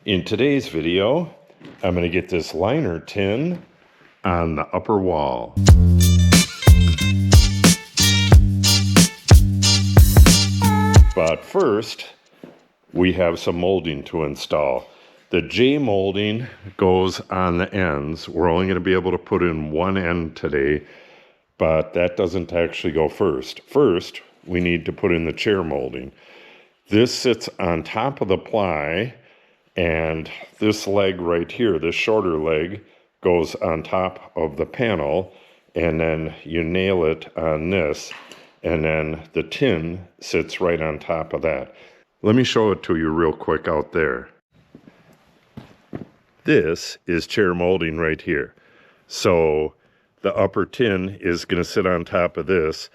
In today's video, I'm going to get this liner tin on the upper wall. But first, we have some molding to install. The J molding goes on the ends. We're only going to be able to put in one end today, but that doesn't actually go first. First, we need to put in the chair molding. This sits on top of the ply, and this leg right here, this shorter leg, goes on top of the panel, and then you nail it on this, and then the tin sits right on top of that. Let me show it to you real quick out there. This is chair molding right here. So the upper tin is going to sit on top of this,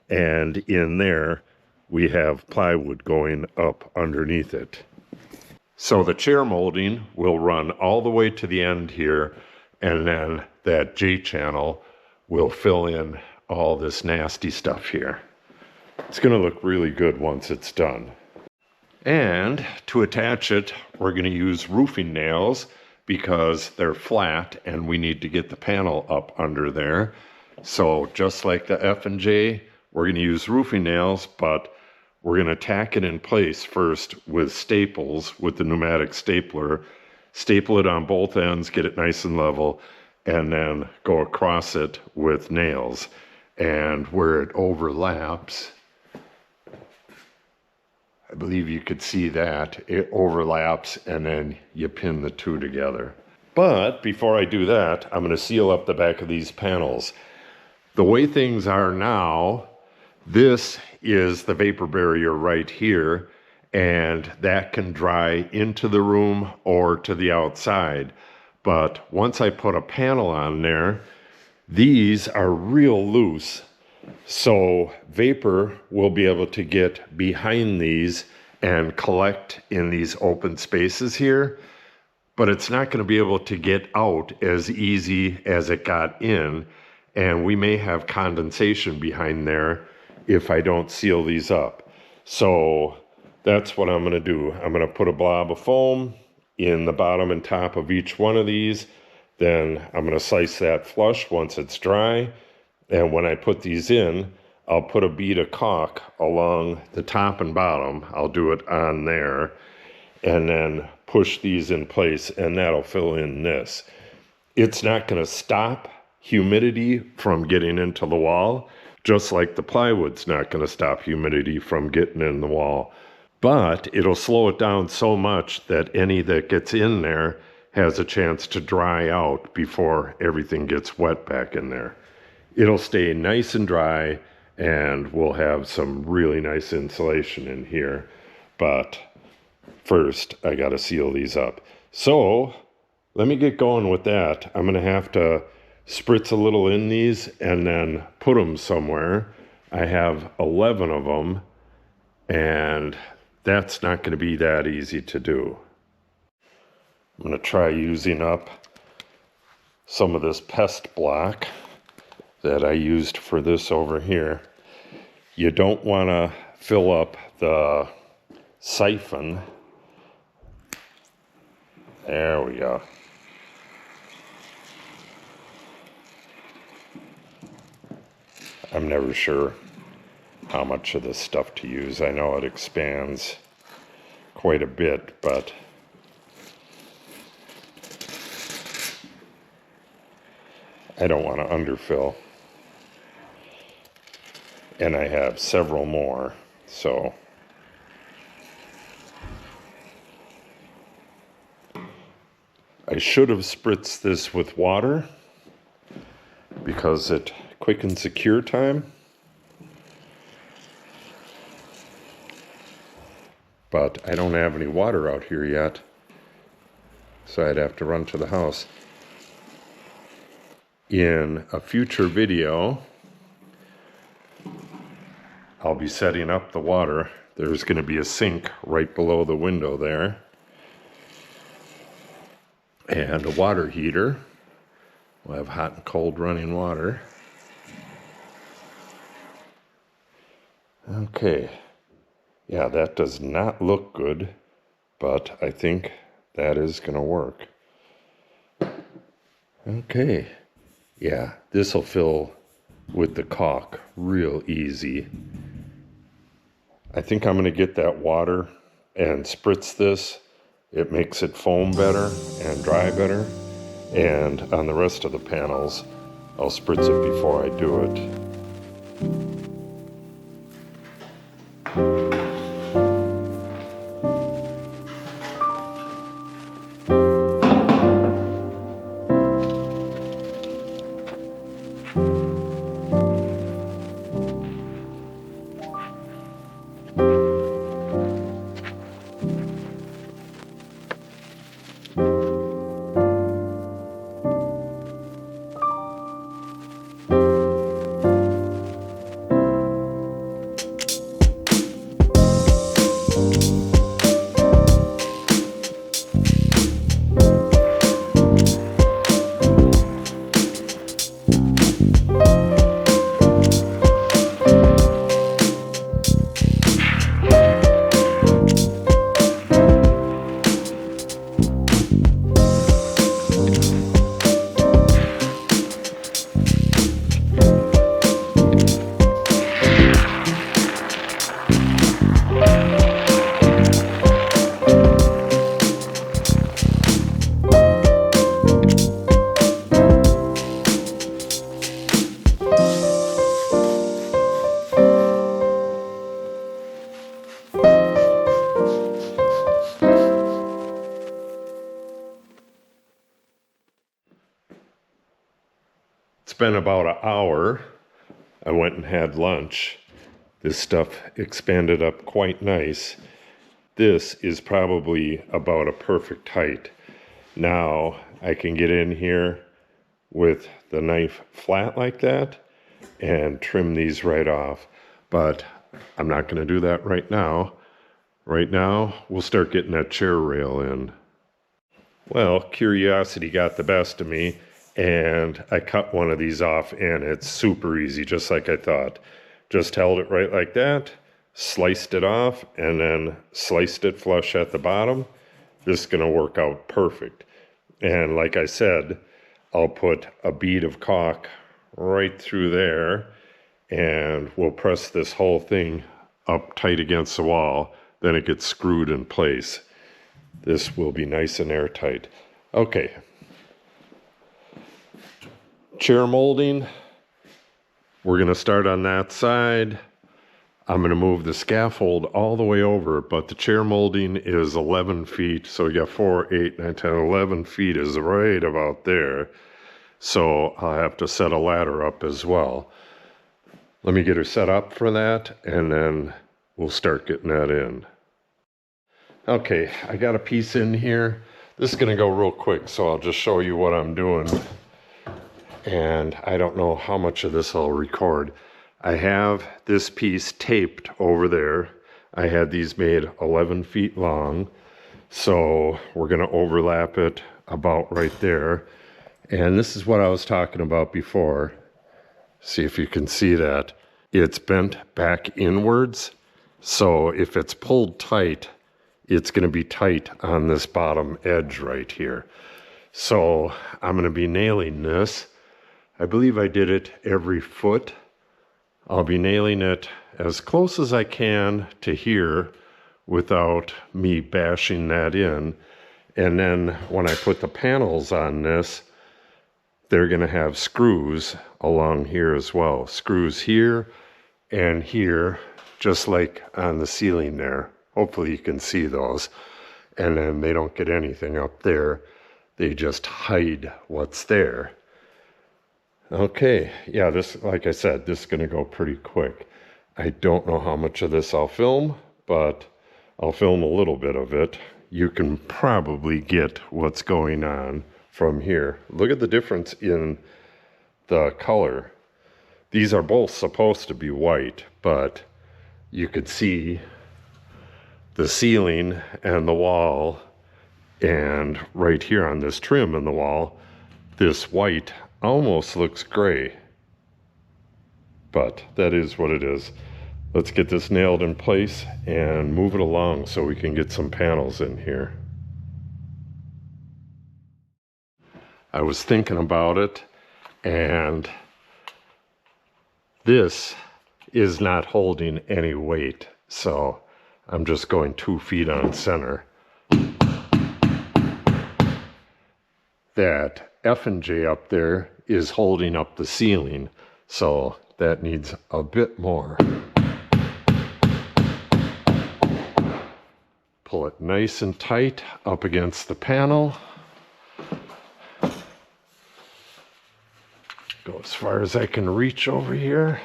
and in there we have plywood going up underneath it. So the chair molding will run all the way to the end here, and then that J channel will fill in all this nasty stuff here. It's going to look really good once it's done. And to attach it, we're going to use roofing nails because they're flat and we need to get the panel up under there. So just like the F and J, we're going to use roofing nails, but we're going to tack it in place first with staples, with the pneumatic stapler. Staple it on both ends, get it nice and level, and then go across it with nails. And where it overlaps, I believe you could see that. It overlaps, and then you pin the two together. But before I do that, I'm going to seal up the back of these panels. The way things are now, this is the vapor barrier right here, and that can dry into the room or to the outside. But once I put a panel on there, these are real loose. So vapor will be able to get behind these and collect in these open spaces here, but it's not going to be able to get out as easy as it got in, and we may have condensation behind there if I don't seal these up. So that's what I'm going to do. I'm going to put a blob of foam in the bottom and top of each one of these. Then I'm going to slice that flush once it's dry. And when I put these in, I'll put a bead of caulk along the top and bottom. I'll do it on there and then push these in place, and that'll fill in this. It's not going to stop humidity from getting into the wall, just like the plywood's not going to stop humidity from getting in the wall. But it'll slow it down so much that any that gets in there has a chance to dry out before everything gets wet back in there. It'll stay nice and dry, and we'll have some really nice insulation in here. But first, I got to seal these up. So let me get going with that. I'm going to have to spritz a little in these and then put them somewhere. I have 11 of them, and that's not going to be that easy to do. I'm going to try using up some of this pest block that I used for this over here. You don't want to fill up the siphon. There we go. I'm never sure how much of this stuff to use. I know it expands quite a bit, but I don't want to underfill. And I have several more, so I should have spritzed this with water because it quickens the cure time. But I don't have any water out here yet, so I'd have to run to the house. In a future video, I'll be setting up the water. There's going to be a sink right below the window there, and a water heater. We'll have hot and cold running water. Okay, yeah, that does not look good, but I think that is going to work. Okay. Yeah, this will fill with the caulk real easy. I think I'm going to get that water and spritz this. It makes it foam better and dry better. And on the rest of the panels, I'll spritz it before I do it. It's been about an hour. I went and had lunch. This stuff expanded up quite nice. This is probably about a perfect height. Now I can get in here with the knife flat like that and trim these right off. But I'm not going to do that right now. Right now, we'll start getting that chair rail in. Well, curiosity got the best of me, and I cut one of these off, and it's super easy, just like I thought. Just held it right like that, sliced it off, and then sliced it flush at the bottom. This is going to work out perfect. And like I said, I'll put a bead of caulk right through there, and we'll press this whole thing up tight against the wall. Then it gets screwed in place. This will be nice and airtight. Okay. Chair molding. We're going to start on that side. I'm going to move the scaffold all the way over, but the chair molding is 11 feet. So you got 4, 8, 9, 10, 11 feet is right about there. So I'll have to set a ladder up as well. Let me get her set up for that, and then we'll start getting that in. Okay, I got a piece in here. This is going to go real quick, so I'll just show you what I'm doing. And I don't know how much of this I'll record. I have this piece taped over there. I had these made 11 feet long. So we're going to overlap it about right there. And this is what I was talking about before. See if you can see that. It's bent back inwards. So if it's pulled tight, it's going to be tight on this bottom edge right here. So I'm going to be nailing this. I believe I did it every foot. I'll be nailing it as close as I can to here without me bashing that in. And then when I put the panels on this, they're going to have screws along here as well. Screws here and here, just like on the ceiling there. Hopefully you can see those. And then they don't get anything up there. They just hide what's there. Okay, yeah, this, like I said, this is going to go pretty quick. I don't know how much of this I'll film, but I'll film a little bit of it. You can probably get what's going on from here. Look at the difference in the color. These are both supposed to be white, but you could see the ceiling and the wall, and right here on this trim in the wall, this white almost looks gray, but that is what it is. Let's get this nailed in place and move it along so we can get some panels in here. I was thinking about it, and this is not holding any weight, so I'm just going 2 feet on center. That F and J up there is holding up the ceiling, so that needs a bit more. Pull it nice and tight up against the panel. Go as far as I can reach over here.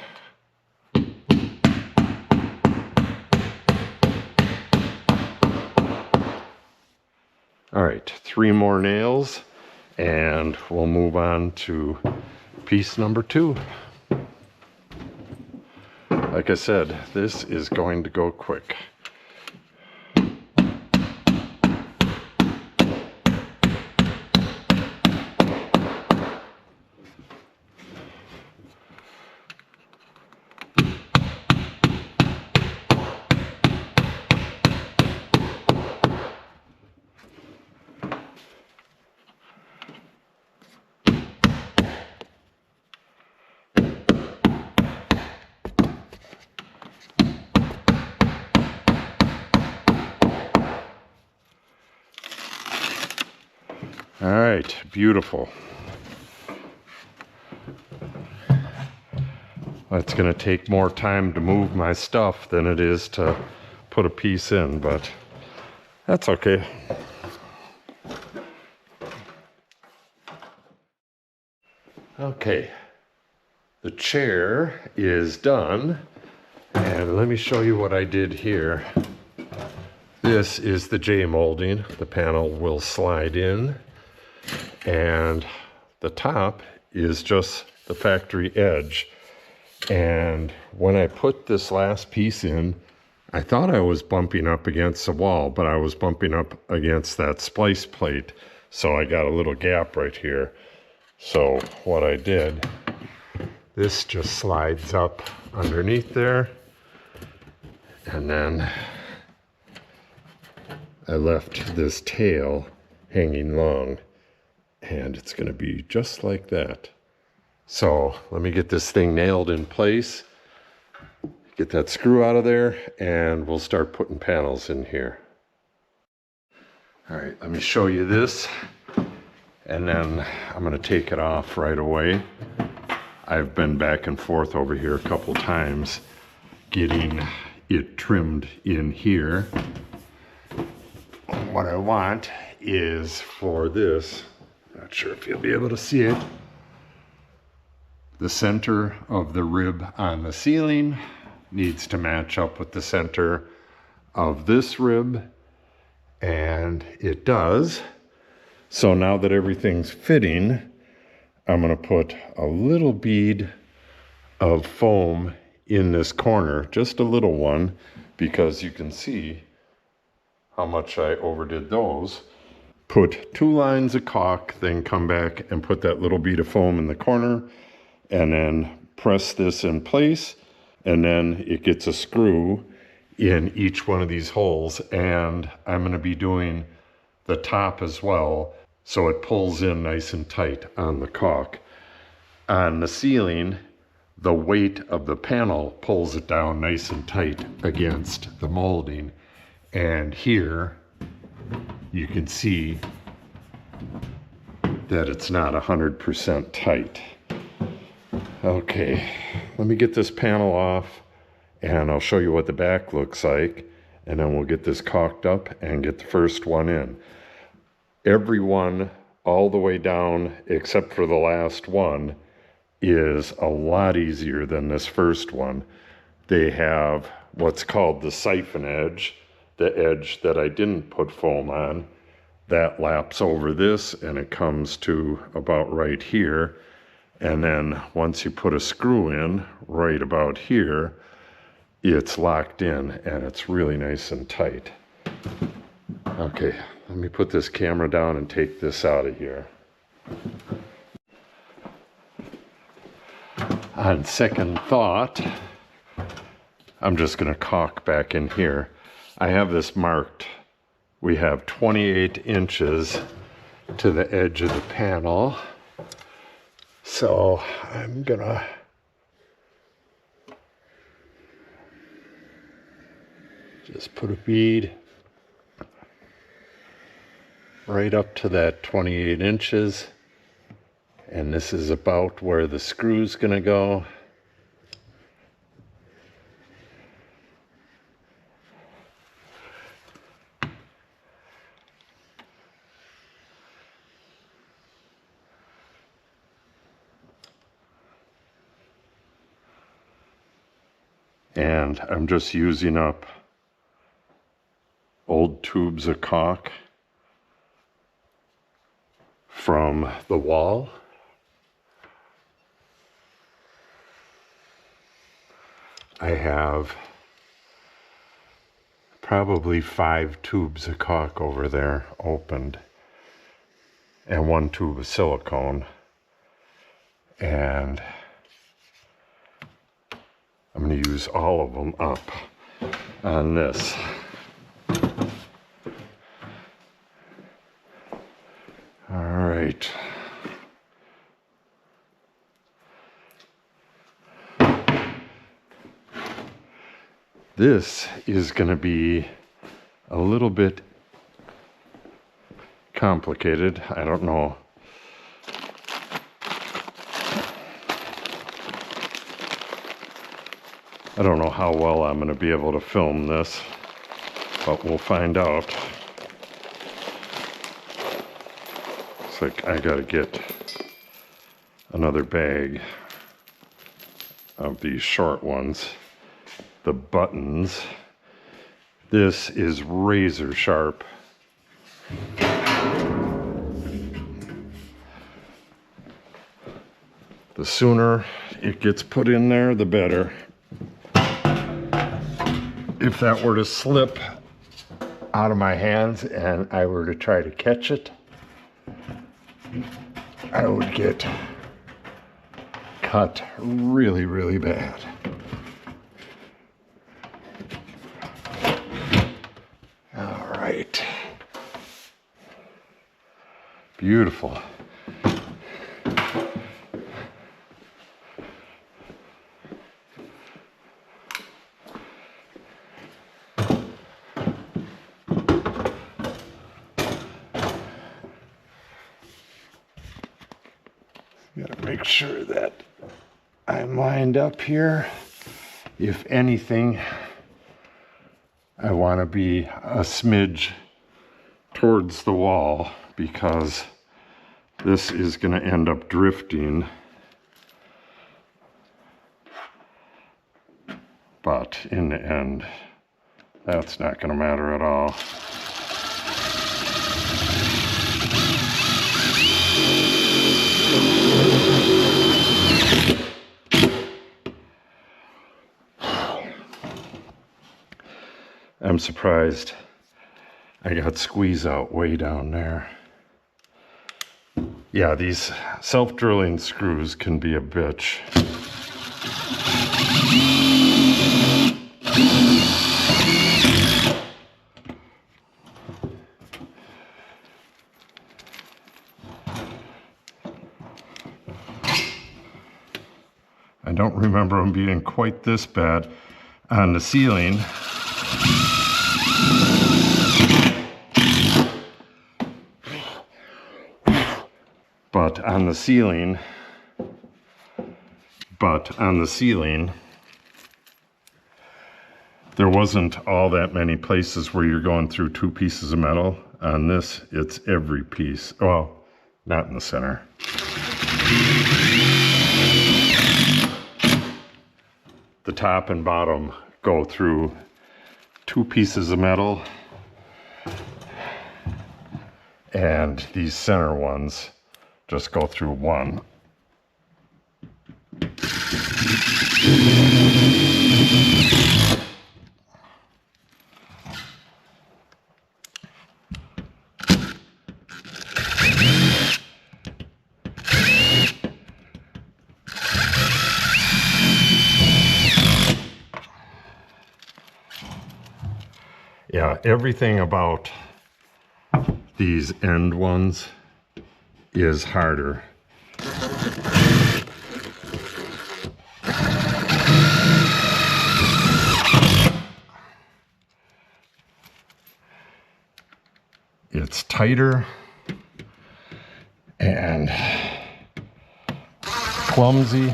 All right, 3 more nails, and we'll move on to piece number 2. Like I said, this is going to go quick. All right, beautiful. It's going to take more time to move my stuff than it is to put a piece in, but that's okay. Okay, the chair is done, and let me show you what I did here. This is the J molding. The panel will slide in, and the top is just the factory edge. And when I put this last piece in, I thought I was bumping up against the wall, but I was bumping up against that splice plate, so I got a little gap right here. So what I did, this just slides up underneath there, and then I left this tail hanging long, and it's going to be just like that. So let me get this thing nailed in place, get that screw out of there, and we'll start putting panels in here. All right, let me show you this, and then I'm going to take it off right away. I've been back and forth over here a couple times getting it trimmed in here. What I want is for this, not sure if you'll be able to see it, the center of the rib on the ceiling needs to match up with the center of this rib, and it does. So now that everything's fitting, I'm going to put a little bead of foam in this corner, just a little one, because you can see how much I overdid those. Put 2 lines of caulk, then come back and put that little bead of foam in the corner, and then press this in place, and then it gets a screw in each one of these holes, and I'm going to be doing the top as well, so it pulls in nice and tight on the caulk. On the ceiling, the weight of the panel pulls it down nice and tight against the molding, and here you can see that it's not 100% tight. Okay, let me get this panel off, and I'll show you what the back looks like, and then we'll get this caulked up and get the first one in. Every one all the way down except for the last one is a lot easier than this first one. They have what's called the siphon edge, the edge that I didn't put foam on. That laps over this, and it comes to about right here. And then once you put a screw in right about here, it's locked in, and it's really nice and tight. Okay, let me put this camera down and take this out of here. On second thought, I'm just going to caulk back in here. I have this marked. We have 28 inches to the edge of the panel. So I'm gonna just put a bead right up to that 28 inches. And this is about where the screw's gonna go. And I'm just using up old tubes of caulk from the wall. I have probably 5 tubes of caulk over there opened, and 1 tube of silicone. And I'm going to use all of them up on this. All right. This is going to be a little bit complicated. I don't know. I don't know how well I'm going to be able to film this, but we'll find out. It's like I got to get another bag of these short ones. The buttons. This is razor sharp. The sooner it gets put in there, the better. If that were to slip out of my hands and I were to try to catch it, I would get cut really, really bad. All right. Beautiful. Gotta make sure that I'm lined up here. If anything, I want to be a smidge towards the wall because this is going to end up drifting. But in the end, that's not going to matter at all. I'm surprised I got squeeze out way down there. Yeah, these self-drilling screws can be a bitch. I don't remember them being quite this bad on the ceiling. But on the ceiling, there wasn't all that many places where you're going through 2 pieces of metal. On this, it's every piece. Well, not in the center. The top and bottom go through 2 pieces of metal, and these center ones just go through 1. Yeah, everything about these end ones is harder. It's tighter and clumsy.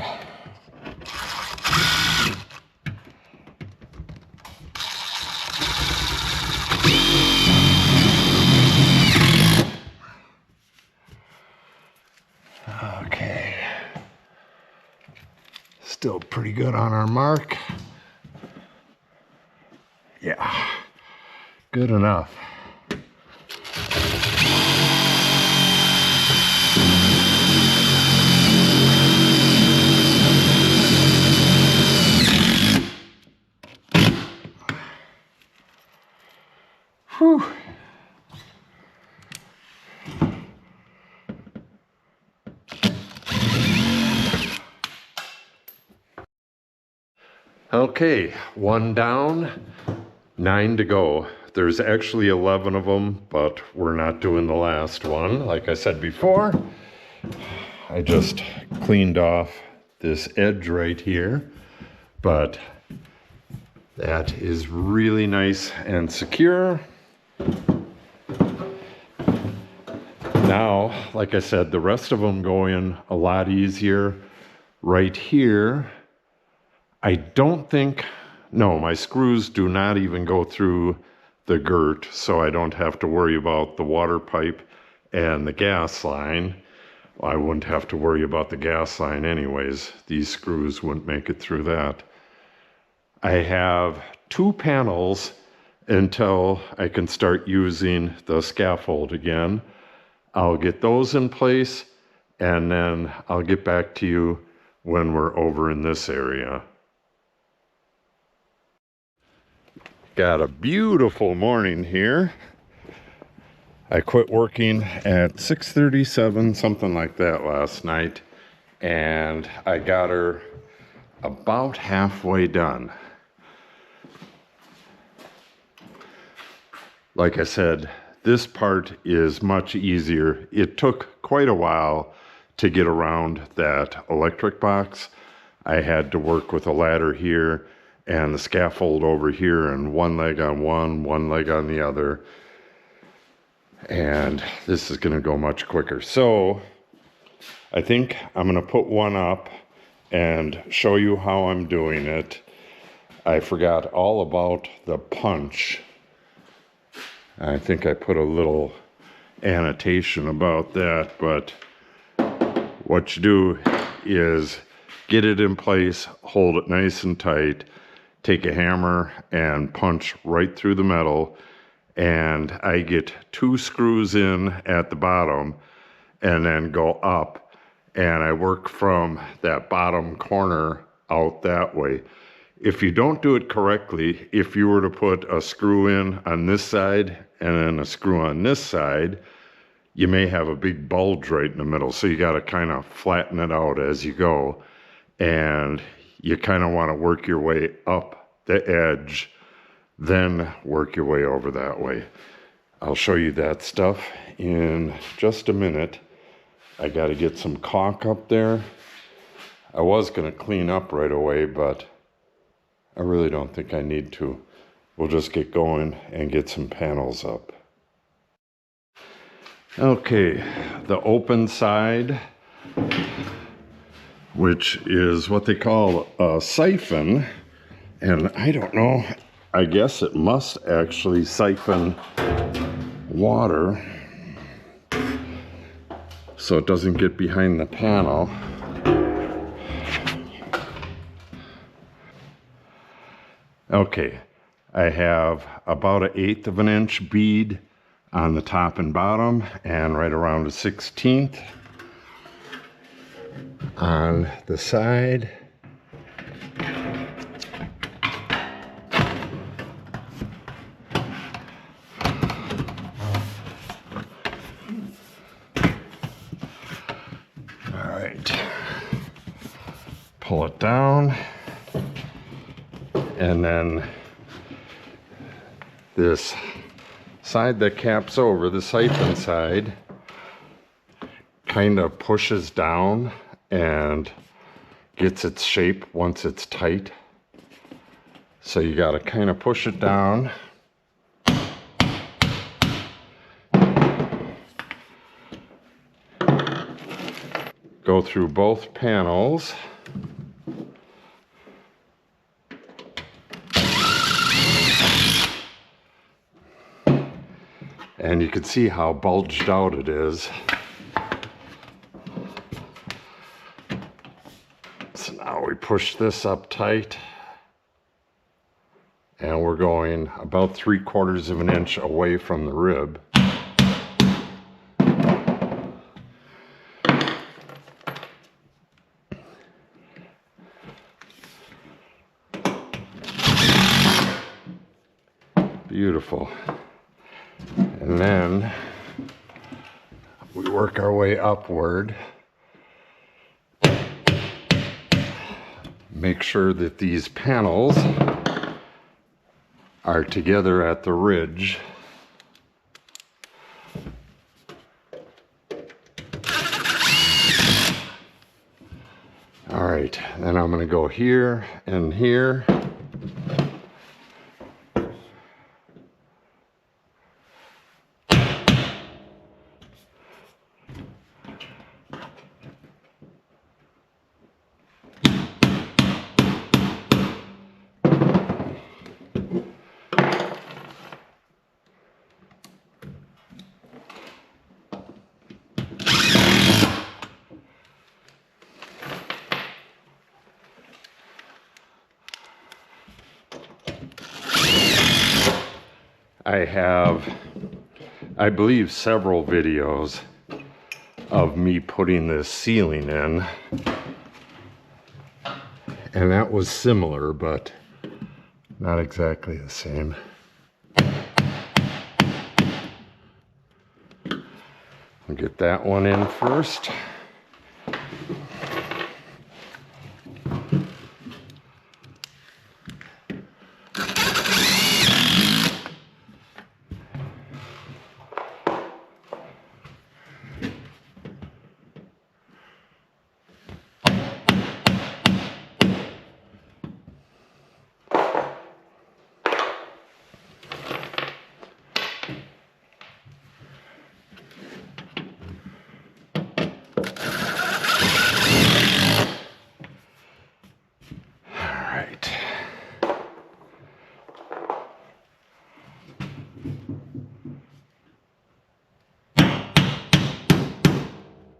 Okay. Still pretty good on our mark. Yeah, good enough. Whew. Okay, 1 down, 9 to go. There's actually 11 of them, but we're not doing the last one. Like I said before, I just cleaned off this edge right here, but that is really nice and secure. Now, like I said, the rest of them go in a lot easier. Right here, I don't think, no, my screws do not even go through the girt, so I don't have to worry about the water pipe and the gas line. I wouldn't have to worry about the gas line anyways. These screws wouldn't make it through that. I have 2 panels until I can start using the scaffold again. I'll get those in place, and then I'll get back to you when we're over in this area. Got a beautiful morning here. I quit working at 6:37, something like that, last night, and I got her about halfway done. Like I said, this part is much easier. It took quite a while to get around that electric box. I had to work with a ladder here and the scaffold over here, and one leg on one leg on the other. And this is gonna go much quicker. So I think I'm gonna put one up and show you how I'm doing it. I forgot all about the punch. I think I put a little annotation about that, but what you do is get it in place, hold it nice and tight, take a hammer and punch right through the metal, and I get 2 screws in at the bottom and then go up, and I work from that bottom corner out that way. If you don't do it correctly, if you were to put a screw in on this side and then a screw on this side, you may have a big bulge right in the middle. So you got to kind of flatten it out as you go. And you kind of want to work your way up the edge, then work your way over that way. I'll show you that stuff in just a minute. I got to get some caulk up there. I was going to clean up right away, but I really don't think I need to. We'll just get going and get some panels up. Okay, the open side, which is what they call a siphon, and I don't know, I guess it must actually siphon water so it doesn't get behind the panel. Okay, I have about 1/8 of an inch bead on the top and bottom, and right around a 1/16 on the side. All right, pull it down. And then this side that caps over, the siphon side, kind of pushes down and gets its shape once it's tight. So you got to kind of push it down. Go through both panels. And you can see how bulged out it is. So now we push this up tight. And we're going about 3/4 of an inch away from the rib. Beautiful. And then we work our way upward. Make sure that these panels are together at the ridge. All right, then I'm going to go here and here. I have, I believe, several videos of me putting this ceiling in, and that was similar, but not exactly the same. I'll get that one in first.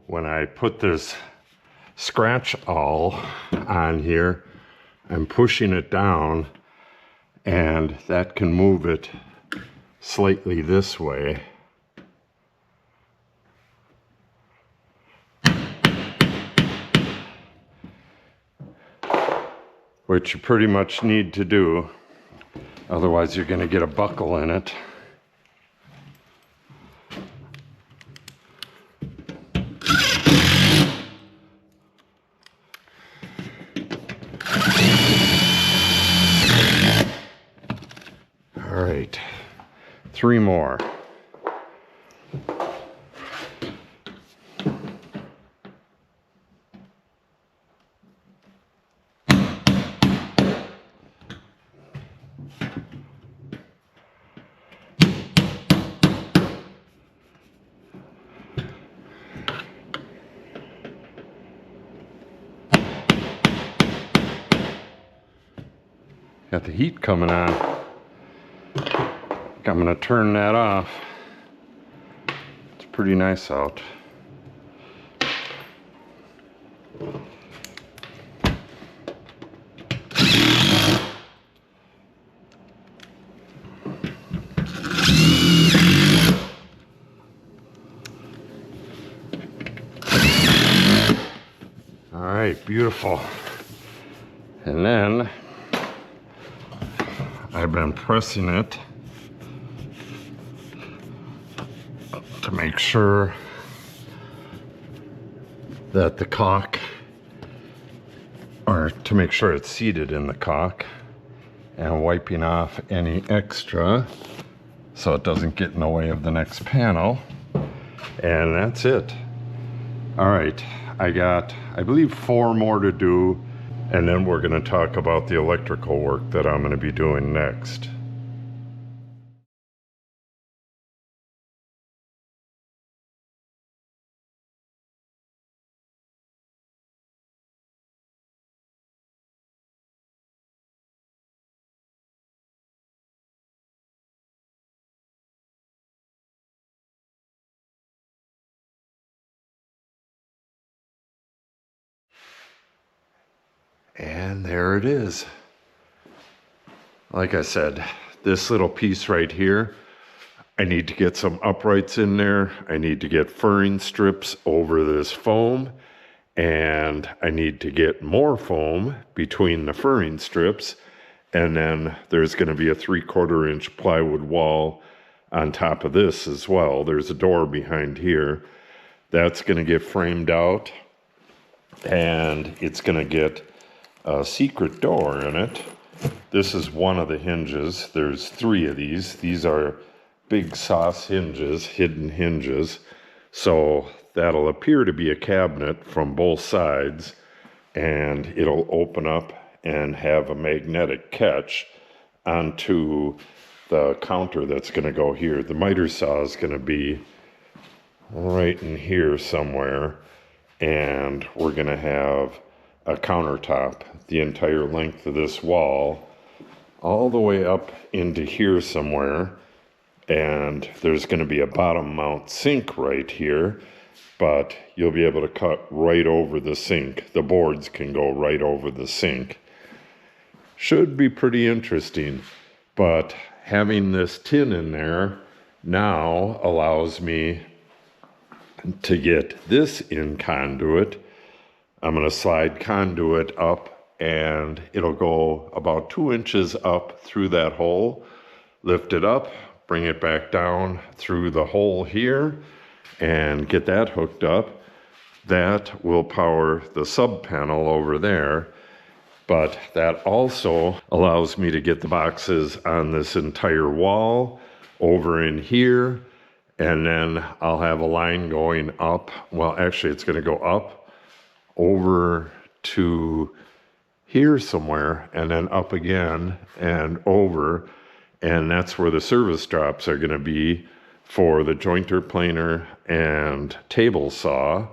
When I put this scratch awl on here, I'm pushing it down, and that can move it slightly this way. Which you pretty much need to do, otherwise you're going to get a buckle in it. All right, 3 more. Got the heat coming on. I'm gonna turn that off. It's pretty nice out. All right, beautiful. And then I've been pressing it to make sure that the caulk, or to make sure it's seated in the caulk, and wiping off any extra so it doesn't get in the way of the next panel. And that's it. All right, I got, I believe, 4 more to do, and then we're going to talk about the electrical work that I'm going to be doing next. And there it is. Like I said, this little piece right here, I need to get some uprights in there. I need to get furring strips over this foam, and I need to get more foam between the furring strips. And then there's going to be a 3/4 inch plywood wall on top of this as well. There's a door behind here. That's going to get framed out, and it's going to get a secret door in it. This is one of the hinges. There's 3 of these. These are big sauce hinges, hidden hinges. So that'll appear to be a cabinet from both sides, and it'll open up and have a magnetic catch onto the counter that's going to go here. The miter saw is going to be right in here somewhere, and we're going to have a countertop the entire length of this wall all the way up into here somewhere, and there's going to be a bottom mount sink right here, but you'll be able to cut right over the sink. The boards can go right over the sink. Should be pretty interesting, but having this tin in there now allows me to get this in conduit. I'm going to slide conduit up, and it'll go about 2 inches up through that hole, lift it up, bring it back down through the hole here, and get that hooked up. That will power the sub panel over there, but that also allows me to get the boxes on this entire wall over in here, and then I'll have a line going up. Well, actually, it's going to go up over to here somewhere, and then up again and over, and that's where the service drops are going to be for the jointer planer and table saw.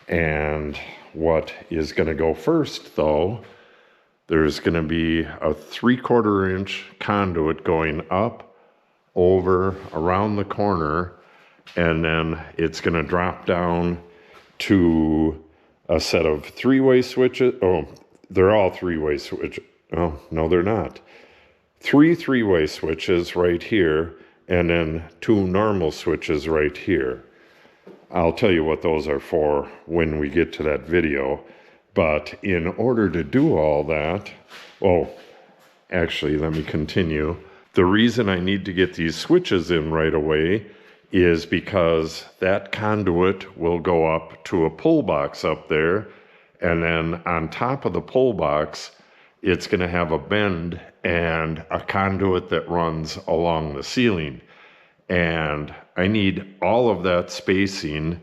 And what is going to go first, though, there's going to be a 3/4 inch conduit going up, over, around the corner, and then it's going to drop down to a set of 3-way switches. Oh, they're all 3-way switches. Oh, no, they're not. 3 3-way switches right here, and then 2 normal switches right here. I'll tell you what those are for when we get to that video. But in order to do all that, oh, actually, let me continue. The reason I need to get these switches in right away is because that conduit will go up to a pull box up there, and then on top of the pull box, it's going to have a bend and a conduit that runs along the ceiling. And I need all of that spacing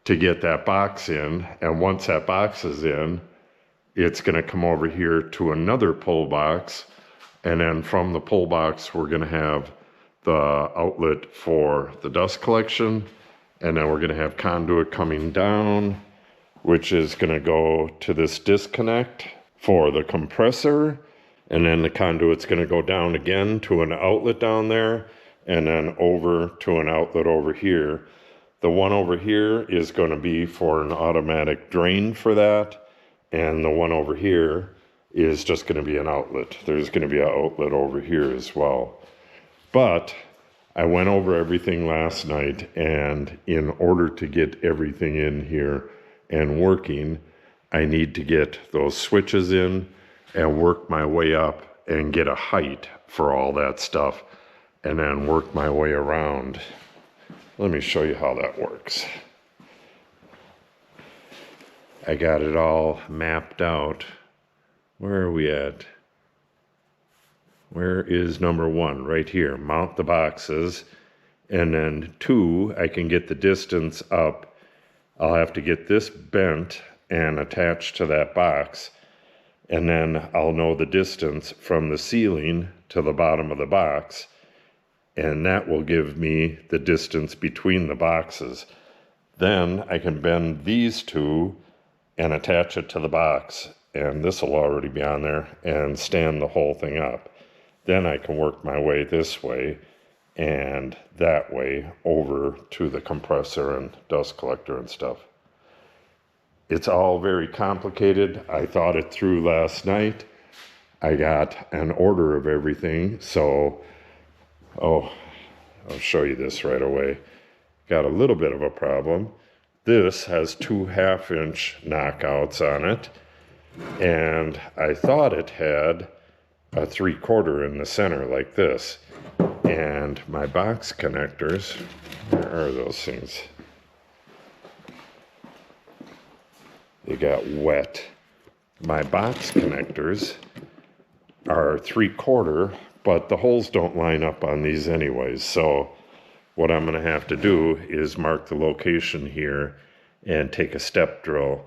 to get that box in, and once that box is in, it's going to come over here to another pull box, and then from the pull box, we're going to have the outlet for the dust collection, and then we're going to have conduit coming down, which is going to go to this disconnect for the compressor, and then the conduit's going to go down again to an outlet down there, and then over to an outlet over here. The one over here is going to be for an automatic drain for that, and the one over here is just going to be an outlet. There's going to be an outlet over here as well. But I went over everything last night, and in order to get everything in here and working, I need to get those switches in and work my way up and get a height for all that stuff, and then work my way around. Let me show you how that works. I got it all mapped out. Where are we at? Where is number 1? Right here. Mount the boxes. And then 2, I can get the distance up I'll have to get this bent and attached to that box, and then I'll know the distance from the ceiling to the bottom of the box, and that will give me the distance between the boxes. Then I can bend these two and attach it to the box, and this will already be on there, and stand the whole thing up. Then I can work my way this way and that way over to the compressor and dust collector and stuff. It's all very complicated. I thought it through last night. I got an order of everything, so I'll show you this right away. Got a little bit of a problem. This has 2 half-inch knockouts on it, and I thought it had a 3/4 in the center like this. And my box connectors, where are those things? They got wet. My box connectors are 3/4, but the holes don't line up on these anyways. So what I'm going to have to do is mark the location here and take a step drill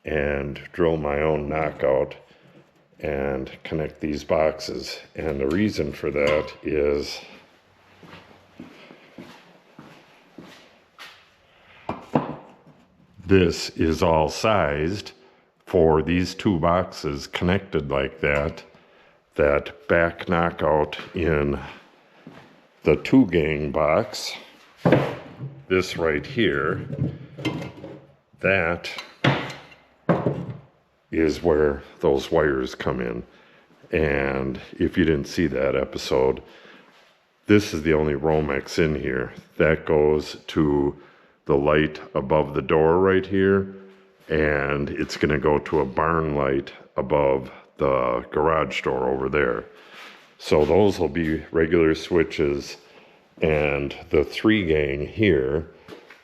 and drill my own knockout and connect these boxes. And the reason for that is this is all sized for these 2 boxes connected like that. That back knockout in the 2-gang box, this right here, that is where those wires come in. And if you didn't see that episode, this is the only Romex in here. That goes to the light above the door right here, and it's going to go to a barn light above the garage door over there. So those will be regular switches, and the 3-gang here,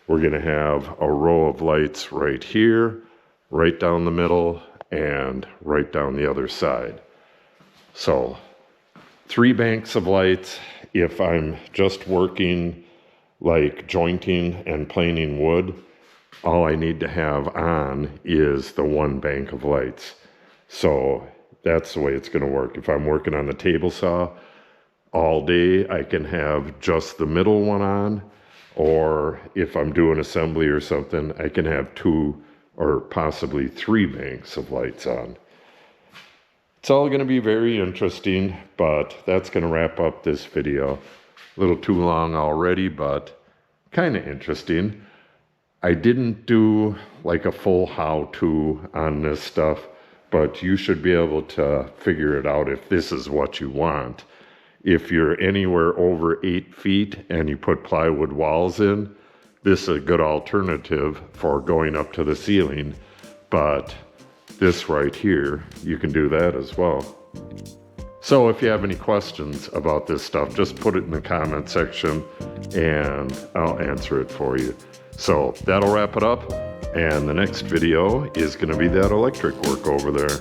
we're going to have a row of lights right here, right down the middle, and right down the other side. So 3 banks of lights. If I'm just working like jointing and planing wood, all I need to have on is the 1 bank of lights. So that's the way it's going to work. If I'm working on the table saw all day, I can have just the middle one on, or if I'm doing assembly or something, I can have 2 or possibly 3 banks of lights on. It's all going to be very interesting, but that's going to wrap up this video. A little too long already, but kind of interesting. I didn't do like a full how-to on this stuff, but you should be able to figure it out if this is what you want. If you're anywhere over 8 feet and you put plywood walls in, this is a good alternative for going up to the ceiling, but this right here, you can do that as well. So if you have any questions about this stuff, just put it in the comment section and I'll answer it for you. So that'll wrap it up, and the next video is going to be that electric work over there.